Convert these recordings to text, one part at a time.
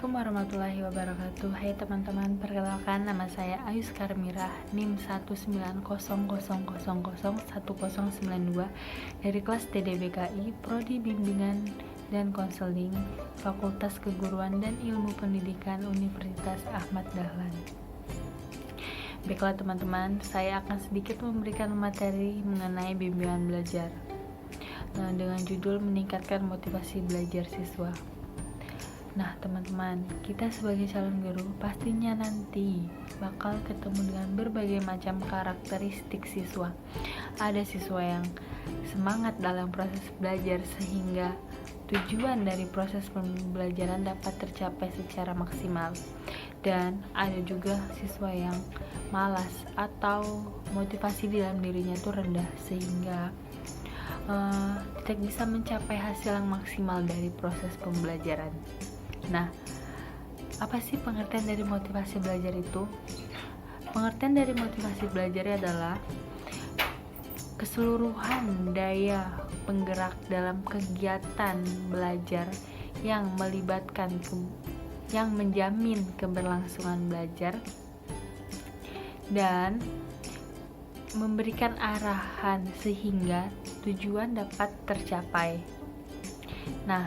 Assalamualaikum warahmatullahi wabarakatuh. Hai teman-teman, perkenalkan nama saya Ayus Karmirah, NIM 190001092 dari kelas TDBKI, Prodi Bimbingan dan Konseling, Fakultas Keguruan dan Ilmu Pendidikan Universitas Ahmad Dahlan. Baiklah teman-teman, saya akan sedikit memberikan materi mengenai bimbingan belajar dengan judul meningkatkan motivasi belajar siswa. Nah teman-teman, kita sebagai calon guru pastinya nanti bakal ketemu dengan berbagai macam karakteristik siswa. Ada siswa yang semangat dalam proses belajar sehingga tujuan dari proses pembelajaran dapat tercapai secara maksimal. Dan ada juga siswa yang malas atau motivasi di dalam dirinya itu rendah sehingga tidak bisa mencapai hasil yang maksimal dari proses pembelajaran. Nah, apa sih pengertian dari motivasi belajar itu? Pengertian dari motivasi belajar adalah keseluruhan daya penggerak dalam kegiatan belajar yang menjamin keberlangsungan belajar dan memberikan arahan sehingga tujuan dapat tercapai. Nah,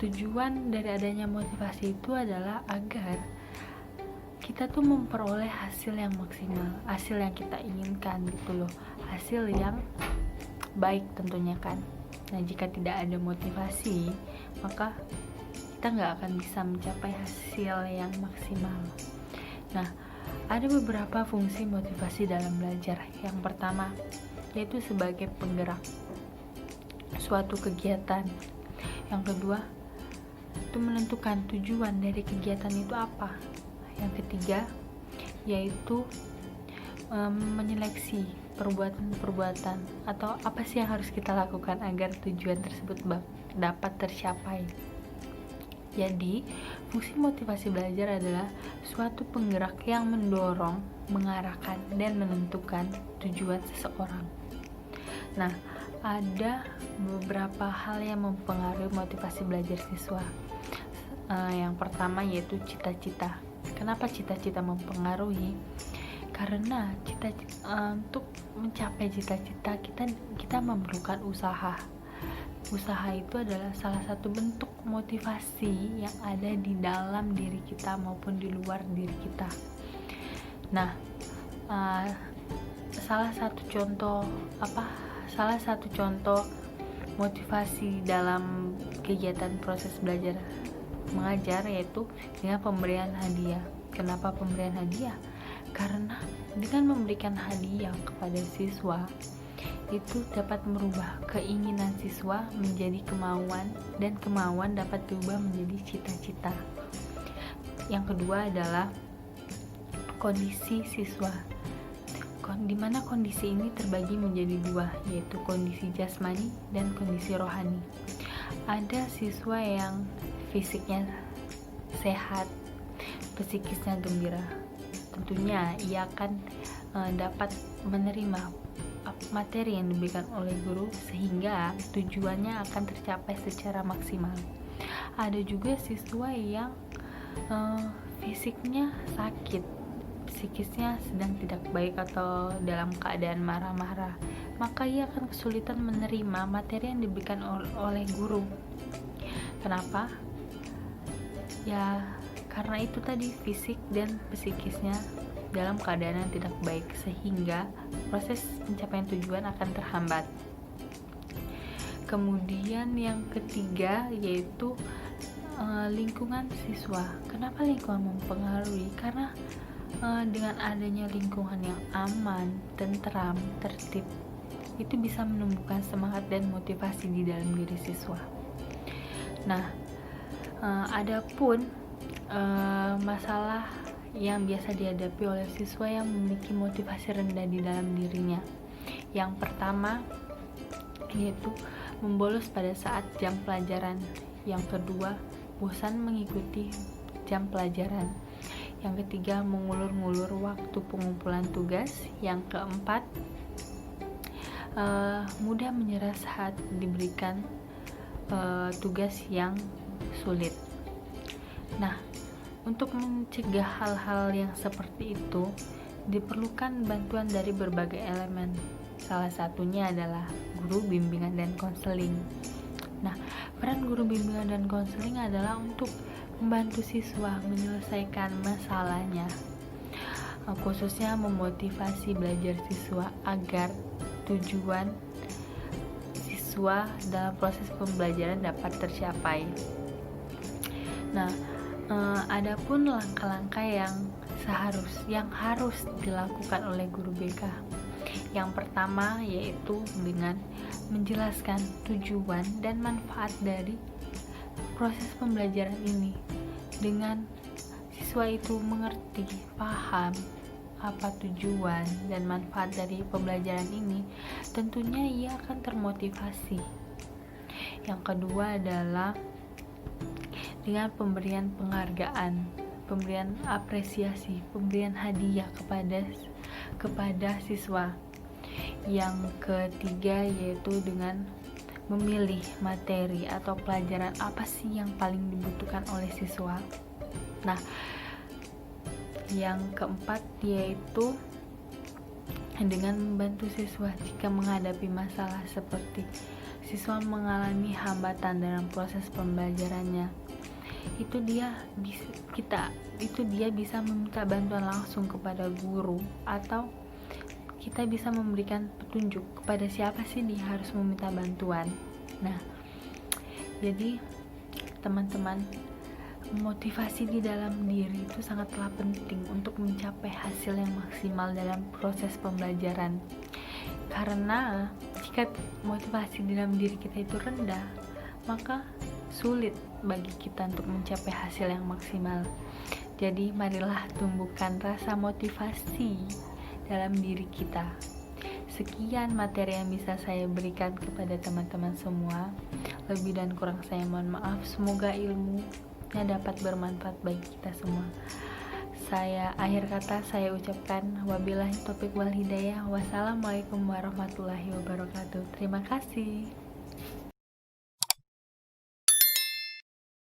tujuan dari adanya motivasi itu adalah agar kita tuh memperoleh hasil yang maksimal, hasil yang kita inginkan gitu loh, hasil yang baik tentunya kan. Nah, jika tidak ada motivasi, maka kita nggak akan bisa mencapai hasil yang maksimal. Nah, ada beberapa fungsi motivasi dalam belajar. Yang pertama, yaitu sebagai penggerak suatu kegiatan. Yang kedua, itu menentukan tujuan dari kegiatan itu apa. Yang ketiga, yaitu menyeleksi perbuatan-perbuatan atau apa sih yang harus kita lakukan agar tujuan tersebut dapat tercapai. Jadi, fungsi motivasi belajar adalah suatu penggerak yang mendorong, mengarahkan, dan menentukan tujuan seseorang. Nah, ada beberapa hal yang mempengaruhi motivasi belajar siswa. Yang pertama yaitu cita-cita. Kenapa cita-cita mempengaruhi? Karena untuk mencapai cita-cita kita memerlukan usaha. Usaha itu adalah salah satu bentuk motivasi yang ada di dalam diri kita maupun di luar diri kita. Nah, salah satu contoh motivasi dalam kegiatan proses belajar mengajar yaitu dengan pemberian hadiah. Kenapa pemberian hadiah? Karena dengan memberikan hadiah kepada siswa itu dapat merubah keinginan siswa menjadi kemauan, dan kemauan dapat diubah menjadi cita-cita. Yang kedua adalah kondisi siswa, di mana kondisi ini terbagi menjadi dua, yaitu kondisi jasmani dan kondisi rohani. Ada siswa yang fisiknya sehat, psikisnya gembira. Tentunya ia akan dapat menerima materi yang diberikan oleh guru sehingga tujuannya akan tercapai secara maksimal. Ada juga siswa yang fisiknya sakit, psikisnya sedang tidak baik atau dalam keadaan marah-marah, maka ia akan kesulitan menerima materi yang diberikan oleh guru. Kenapa? Ya, karena itu tadi, fisik dan psikisnya dalam keadaan yang tidak baik sehingga proses pencapaian tujuan akan terhambat. Kemudian yang ketiga yaitu lingkungan siswa. Kenapa lingkungan mempengaruhi? Karena dengan adanya lingkungan yang aman, tentram, tertib, itu bisa menumbuhkan semangat dan motivasi di dalam diri siswa. Nah, adapun masalah yang biasa dihadapi oleh siswa yang memiliki motivasi rendah di dalam dirinya. Yang pertama yaitu membolos pada saat jam pelajaran. Yang kedua, bosan mengikuti jam pelajaran. Yang ketiga, mengulur-ngulur waktu pengumpulan tugas. Yang keempat, mudah menyerah saat diberikan tugas yang sulit. Nah, untuk mencegah hal-hal yang seperti itu, diperlukan bantuan dari berbagai elemen. Salah satunya adalah guru bimbingan dan konseling. Nah, peran guru bimbingan dan konseling adalah untuk membantu siswa menyelesaikan masalahnya, khususnya memotivasi belajar siswa agar tujuan siswa dalam proses pembelajaran dapat tercapai. Nah, adapun langkah-langkah yang harus dilakukan oleh guru BK. Yang pertama yaitu dengan menjelaskan tujuan dan manfaat dari proses pembelajaran ini. Dengan siswa itu mengerti, paham apa tujuan dan manfaat dari pembelajaran ini, tentunya ia akan termotivasi. Yang kedua adalah dengan pemberian penghargaan, pemberian apresiasi, pemberian hadiah kepada siswa. Yang ketiga yaitu dengan memilih materi atau pelajaran apa sih yang paling dibutuhkan oleh siswa. Nah, yang keempat yaitu dengan membantu siswa jika menghadapi masalah seperti siswa mengalami hambatan dalam proses pembelajarannya. Itu dia bisa meminta bantuan langsung kepada guru, atau kita bisa memberikan petunjuk kepada siapa sih dia harus meminta bantuan. Nah, jadi teman-teman, motivasi di dalam diri itu sangatlah penting untuk mencapai hasil yang maksimal dalam proses pembelajaran. Karena jika motivasi di dalam diri kita itu rendah, maka sulit bagi kita untuk mencapai hasil yang maksimal. Jadi marilah tumbuhkan rasa motivasi dalam diri kita. Sekian materi yang bisa saya berikan kepada teman-teman semua. Lebih dan kurang saya mohon maaf. Semoga ilmunya dapat bermanfaat bagi kita semua. Akhir kata saya ucapkan wabillahi taufiq wal hidayah. Wassalamualaikum warahmatullahi wabarakatuh. Terima kasih.